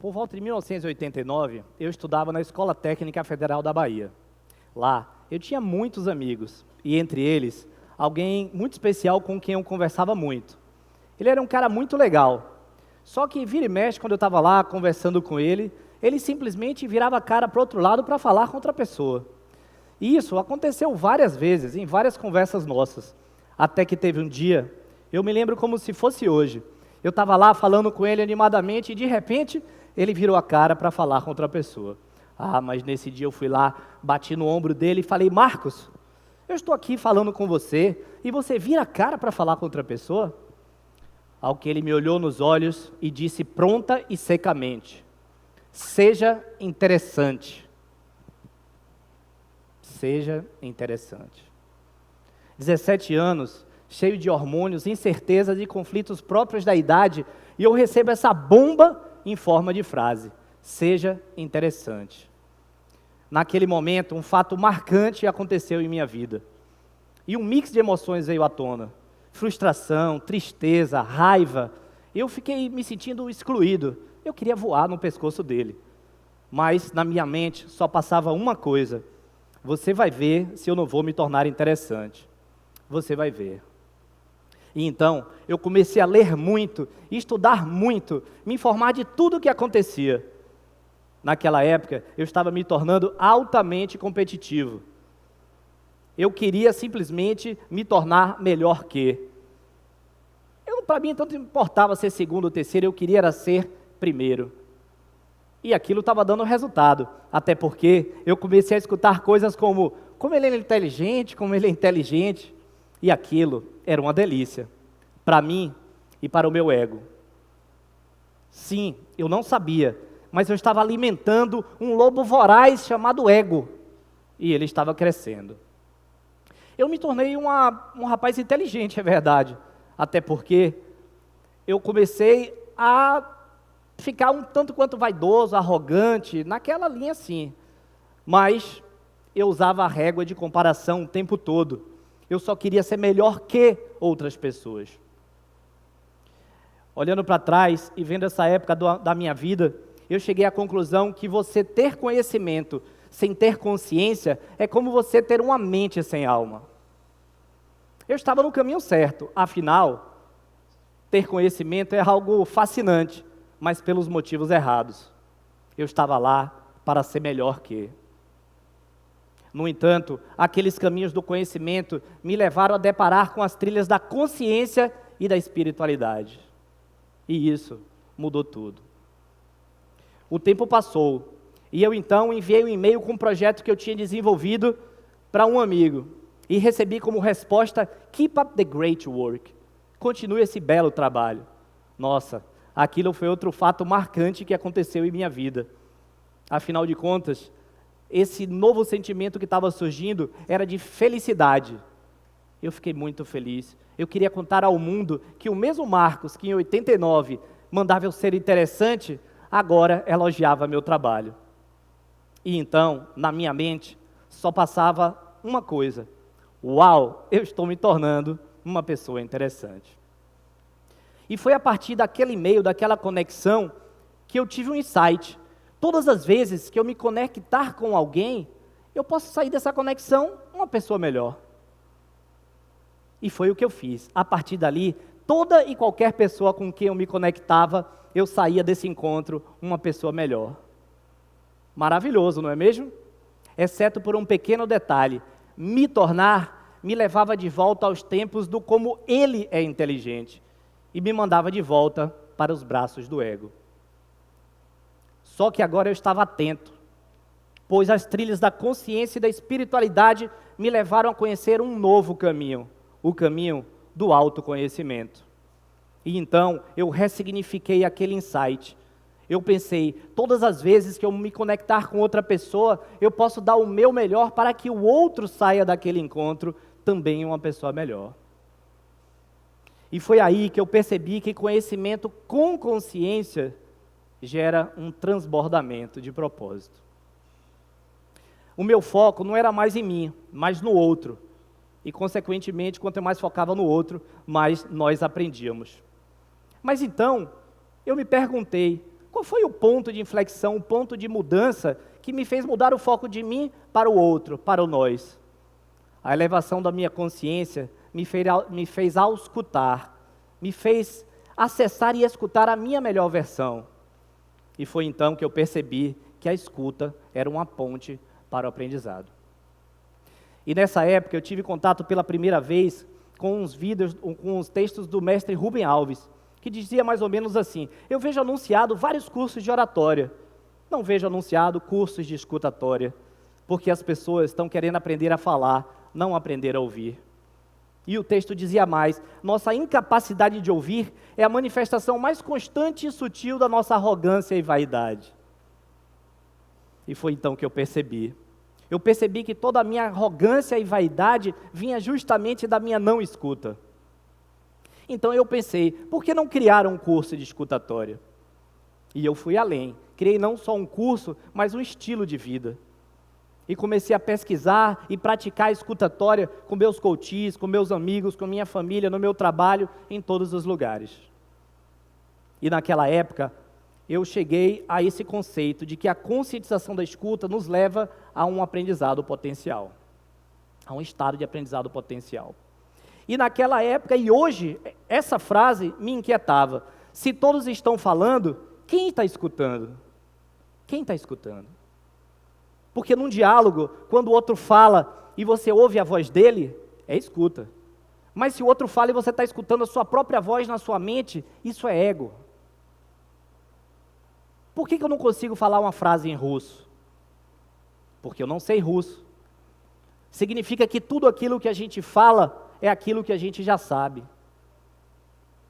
Por volta de 1989, eu estudava na Escola Técnica Federal da Bahia. Lá, eu tinha muitos amigos, e entre eles, alguém muito especial com quem eu conversava muito. Ele era um cara muito legal, só que vira e mexe, quando eu estava lá conversando com ele simplesmente virava a cara para o outro lado para falar com outra pessoa. E isso aconteceu várias vezes, em várias conversas nossas, até que teve um dia, eu me lembro como se fosse hoje, eu estava lá falando com ele animadamente e de repente ele virou a cara para falar com outra pessoa. Mas nesse dia eu fui lá, bati no ombro dele e falei: Marcos, eu estou aqui falando com você e você vira a cara para falar com outra pessoa? Ao que ele me olhou nos olhos e disse pronta e secamente: seja interessante. Seja interessante. 17 anos, cheio de hormônios, incertezas e conflitos próprios da idade, e eu recebo essa bomba em forma de frase: seja interessante. Naquele momento, um fato marcante aconteceu em minha vida. E um mix de emoções veio à tona. Frustração, tristeza, raiva. Eu fiquei me sentindo excluído. Eu queria voar no pescoço dele. Mas na minha mente só passava uma coisa: você vai ver se eu não vou me tornar interessante. Você vai ver. E então, eu comecei a ler muito, estudar muito, me informar de tudo o que acontecia. Naquela época, eu estava me tornando altamente competitivo. Eu queria simplesmente me tornar melhor que. Para mim, tanto importava ser segundo ou terceiro, eu queria era ser primeiro. E aquilo estava dando resultado, até porque eu comecei a escutar coisas como ele é inteligente, como ele é inteligente. E aquilo era uma delícia, para mim e para o meu ego. Sim, eu não sabia, mas eu estava alimentando um lobo voraz chamado ego, e ele estava crescendo. Eu me tornei um rapaz inteligente, é verdade, até porque eu comecei a ficar um tanto quanto vaidoso, arrogante, naquela linha assim, mas eu usava a régua de comparação o tempo todo. Eu só queria ser melhor que outras pessoas. Olhando para trás e vendo essa época da minha vida, eu cheguei à conclusão que você ter conhecimento sem ter consciência é como você ter uma mente sem alma. Eu estava no caminho certo, afinal, ter conhecimento é algo fascinante, mas pelos motivos errados. Eu estava lá para ser melhor que. No entanto, aqueles caminhos do conhecimento me levaram a deparar com as trilhas da consciência e da espiritualidade. E isso mudou tudo. O tempo passou, e eu então enviei um e-mail com um projeto que eu tinha desenvolvido para um amigo, e recebi como resposta: Keep up the great work. Continue esse belo trabalho. Nossa, aquilo foi outro fato marcante que aconteceu em minha vida. Afinal de contas, esse novo sentimento que estava surgindo era de felicidade. Eu fiquei muito feliz. Eu queria contar ao mundo que o mesmo Marcos, que em 89 mandava eu ser interessante, agora elogiava meu trabalho. E então, na minha mente, só passava uma coisa: uau, eu estou me tornando uma pessoa interessante. E foi a partir daquele e-mail, daquela conexão, que eu tive um insight. Todas as vezes que eu me conectar com alguém, eu posso sair dessa conexão uma pessoa melhor. E foi o que eu fiz. A partir dali, toda e qualquer pessoa com quem eu me conectava, eu saía desse encontro uma pessoa melhor. Maravilhoso, não é mesmo? Exceto por um pequeno detalhe: me tornar me levava de volta aos tempos do como ele é inteligente e me mandava de volta para os braços do ego. Só que agora eu estava atento, pois as trilhas da consciência e da espiritualidade me levaram a conhecer um novo caminho, o caminho do autoconhecimento. E então eu ressignifiquei aquele insight. Eu pensei: todas as vezes que eu me conectar com outra pessoa, eu posso dar o meu melhor para que o outro saia daquele encontro também uma pessoa melhor. E foi aí que eu percebi que conhecimento com consciência gera um transbordamento de propósito. O meu foco não era mais em mim, mas no outro. E, consequentemente, quanto eu mais focava no outro, mais nós aprendíamos. Mas então, eu me perguntei: qual Qual foi o ponto de inflexão, o ponto de mudança que me fez mudar o foco de mim para o outro, para o nós? A elevação da minha consciência me fez auscultar, me fez acessar e escutar a minha melhor versão. E foi então que eu percebi que a escuta era uma ponte para o aprendizado. E nessa época eu tive contato pela primeira vez com os textos do mestre Rubem Alves, que dizia mais ou menos assim: eu vejo anunciado vários cursos de oratória, não vejo anunciado cursos de escutatória, porque as pessoas estão querendo aprender a falar, não aprender a ouvir. E o texto dizia mais: nossa incapacidade de ouvir é a manifestação mais constante e sutil da nossa arrogância e vaidade. E foi então que eu percebi que toda a minha arrogância e vaidade vinha justamente da minha não escuta. Então eu pensei, por que não criar um curso de escutatória? E eu fui além, criei não só um curso, mas um estilo de vida. E comecei a pesquisar e praticar a escutatória com meus coaches, com meus amigos, com minha família, no meu trabalho, em todos os lugares. E naquela época, eu cheguei a esse conceito de que a conscientização da escuta nos leva a um aprendizado potencial, a um estado de aprendizado potencial. E naquela época, e hoje, essa frase me inquietava: se todos estão falando, quem está escutando? Quem está escutando? Porque num diálogo, quando o outro fala e você ouve a voz dele, é escuta. Mas se o outro fala e você está escutando a sua própria voz na sua mente, isso é ego. Por que eu não consigo falar uma frase em russo? Porque eu não sei russo. Significa que tudo aquilo que a gente fala é aquilo que a gente já sabe.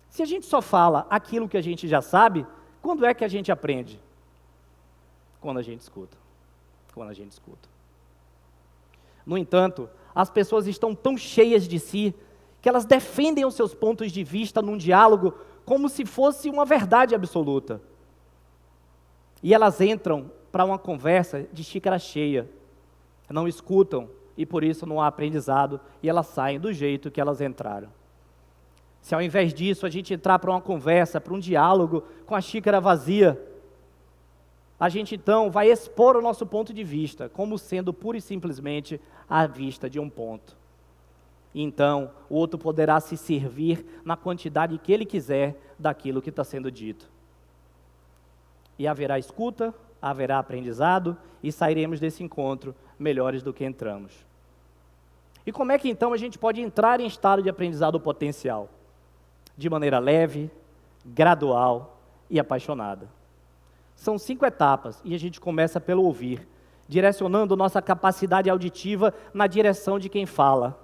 Se a gente só fala aquilo que a gente já sabe, quando é que a gente aprende? Quando a gente escuta. Quando a gente escuta. No entanto, as pessoas estão tão cheias de si que elas defendem os seus pontos de vista num diálogo como se fosse uma verdade absoluta. E elas entram para uma conversa de xícara cheia, não escutam e por isso não há aprendizado e elas saem do jeito que elas entraram. Se ao invés disso a gente entrar para uma conversa, para um diálogo com a xícara vazia, a gente então vai expor o nosso ponto de vista como sendo pura e simplesmente à vista de um ponto. E então o outro poderá se servir na quantidade que ele quiser daquilo que está sendo dito. E haverá escuta, haverá aprendizado e sairemos desse encontro melhores do que entramos. E como é que então a gente pode entrar em estado de aprendizado potencial? De maneira leve, gradual e apaixonada. São 5 etapas e a gente começa pelo ouvir, direcionando nossa capacidade auditiva na direção de quem fala,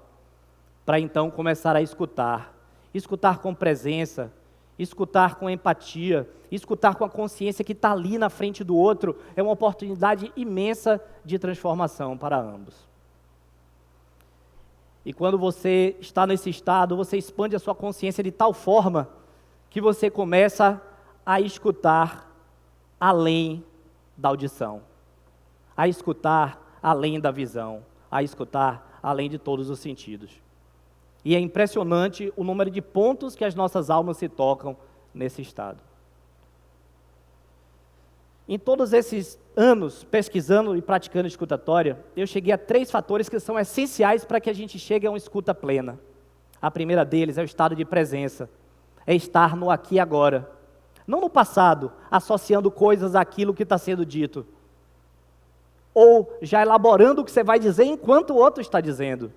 para então começar a escutar. Escutar com presença, escutar com empatia, escutar com a consciência que está ali na frente do outro, é uma oportunidade imensa de transformação para ambos. E quando você está nesse estado, você expande a sua consciência de tal forma que você começa a escutar além da audição, a escutar além da visão, a escutar além de todos os sentidos. E é impressionante o número de pontos que as nossas almas se tocam nesse estado. Em todos esses anos pesquisando e praticando escutatória, eu cheguei a 3 fatores que são essenciais para que a gente chegue a uma escuta plena. A primeira deles é o estado de presença, é estar no aqui e agora. Não no passado, associando coisas àquilo que está sendo dito, ou já elaborando o que você vai dizer enquanto o outro está dizendo.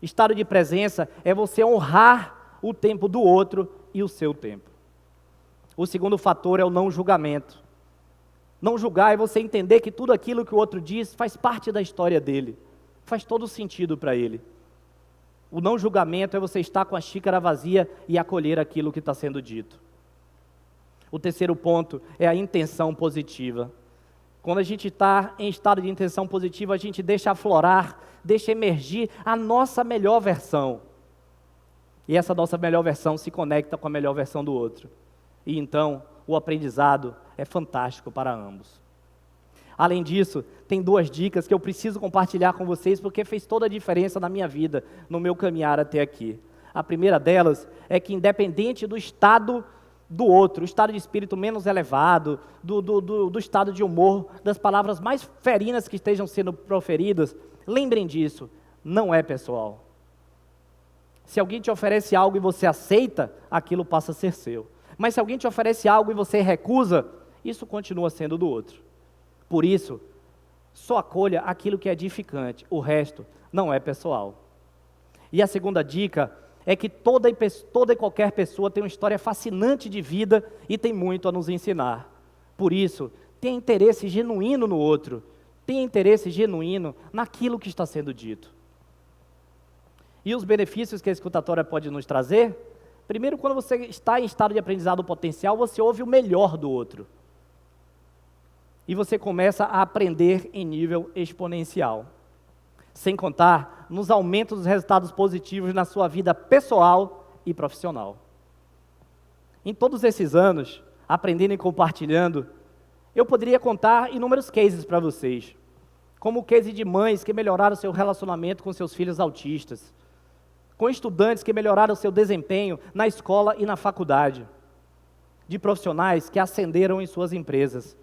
Estado de presença é você honrar o tempo do outro e o seu tempo. O segundo fator é o não julgamento. Não julgar é você entender que tudo aquilo que o outro diz faz parte da história dele, faz todo sentido para ele. O não julgamento é você estar com a xícara vazia e acolher aquilo que está sendo dito. O terceiro ponto é a intenção positiva. Quando a gente está em estado de intenção positiva, a gente deixa aflorar, deixa emergir a nossa melhor versão. E essa nossa melhor versão se conecta com a melhor versão do outro. E então, o aprendizado é fantástico para ambos. Além disso, tem 2 dicas que eu preciso compartilhar com vocês, porque fez toda a diferença na minha vida, no meu caminhar até aqui. A primeira delas é que, independente do estado do outro, o estado de espírito menos elevado, do estado de humor, das palavras mais ferinas que estejam sendo proferidas, lembrem disso, não é pessoal. Se alguém te oferece algo e você aceita, aquilo passa a ser seu. Mas se alguém te oferece algo e você recusa, isso continua sendo do outro. Por isso, só acolha aquilo que é edificante, o resto não é pessoal. E a segunda dica é que toda e qualquer pessoa tem uma história fascinante de vida e tem muito a nos ensinar. Por isso, tenha interesse genuíno no outro, tenha interesse genuíno naquilo que está sendo dito. E os benefícios que a escutatória pode nos trazer? Primeiro, quando você está em estado de aprendizado potencial, você ouve o melhor do outro. E você começa a aprender em nível exponencial. Sem contar nos aumentos dos resultados positivos na sua vida pessoal e profissional. Em todos esses anos, aprendendo e compartilhando, eu poderia contar inúmeros cases para vocês. Como o case de mães que melhoraram seu relacionamento com seus filhos autistas. Com estudantes que melhoraram seu desempenho na escola e na faculdade. De profissionais que ascenderam em suas empresas.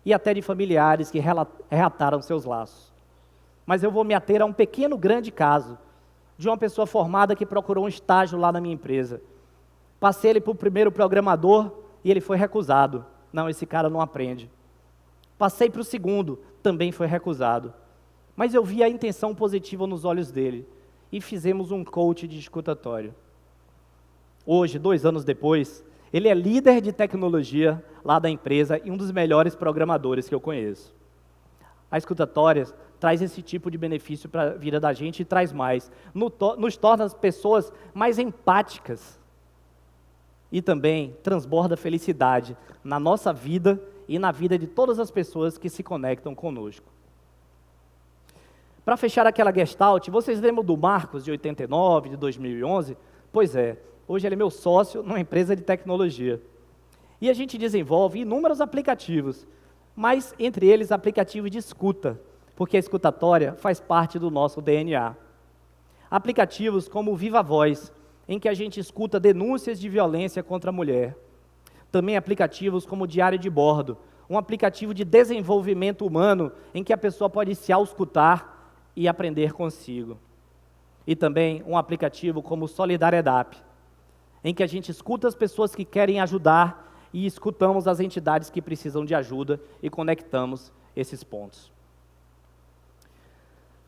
E até de familiares que reataram seus laços. Mas eu vou me ater a um pequeno, grande caso, de uma pessoa formada que procurou um estágio lá na minha empresa. Passei ele para o primeiro programador e ele foi recusado. Não, esse cara não aprende. Passei para o segundo, também foi recusado. Mas eu vi a intenção positiva nos olhos dele e fizemos um coach de escutatório. Hoje, 2 anos depois, ele é líder de tecnologia lá da empresa e um dos melhores programadores que eu conheço. A escutatória traz esse tipo de benefício para a vida da gente e traz mais. Nos torna as pessoas mais empáticas. E também transborda felicidade na nossa vida e na vida de todas as pessoas que se conectam conosco. Para fechar aquela gestalt, vocês lembram do Marcos, de 89, de 2011? Pois é, hoje ele é meu sócio numa empresa de tecnologia. E a gente desenvolve inúmeros aplicativos, mas entre eles aplicativos de escuta, porque a escutatória faz parte do nosso DNA. Aplicativos como o Viva Voz, em que a gente escuta denúncias de violência contra a mulher. Também aplicativos como o Diário de Bordo, um aplicativo de desenvolvimento humano, em que a pessoa pode se auscultar e aprender consigo. E também um aplicativo como o Solidariedade, em que a gente escuta as pessoas que querem ajudar e escutamos as entidades que precisam de ajuda e conectamos esses pontos.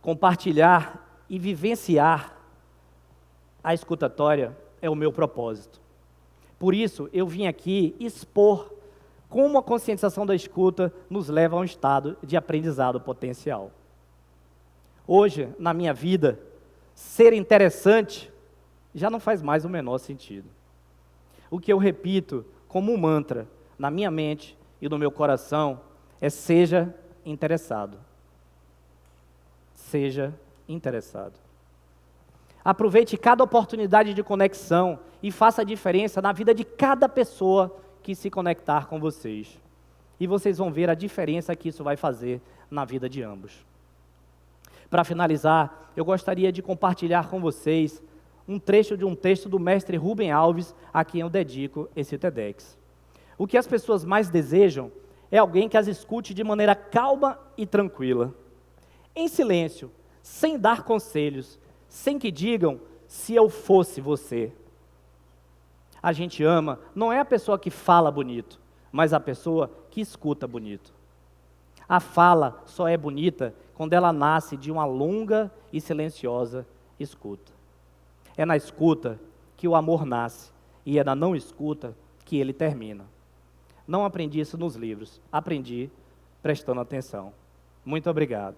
Compartilhar e vivenciar a escutatória é o meu propósito. Por isso, eu vim aqui expor como a conscientização da escuta nos leva a um estado de aprendizado potencial. Hoje, na minha vida, ser interessante já não faz mais o menor sentido. O que eu repito como um mantra na minha mente e no meu coração é: seja interessado. Seja interessado. Aproveite cada oportunidade de conexão e faça a diferença na vida de cada pessoa que se conectar com vocês. E vocês vão ver a diferença que isso vai fazer na vida de ambos. Para finalizar, eu gostaria de compartilhar com vocês um trecho de um texto do mestre Rubem Alves, a quem eu dedico esse TEDx. O que as pessoas mais desejam é alguém que as escute de maneira calma e tranquila, em silêncio, sem dar conselhos, sem que digam: se eu fosse você. A gente ama não é a pessoa que fala bonito, mas a pessoa que escuta bonito. A fala só é bonita quando ela nasce de uma longa e silenciosa escuta. É na escuta que o amor nasce, e é na não escuta que ele termina. Não aprendi isso nos livros, aprendi prestando atenção. Muito obrigado.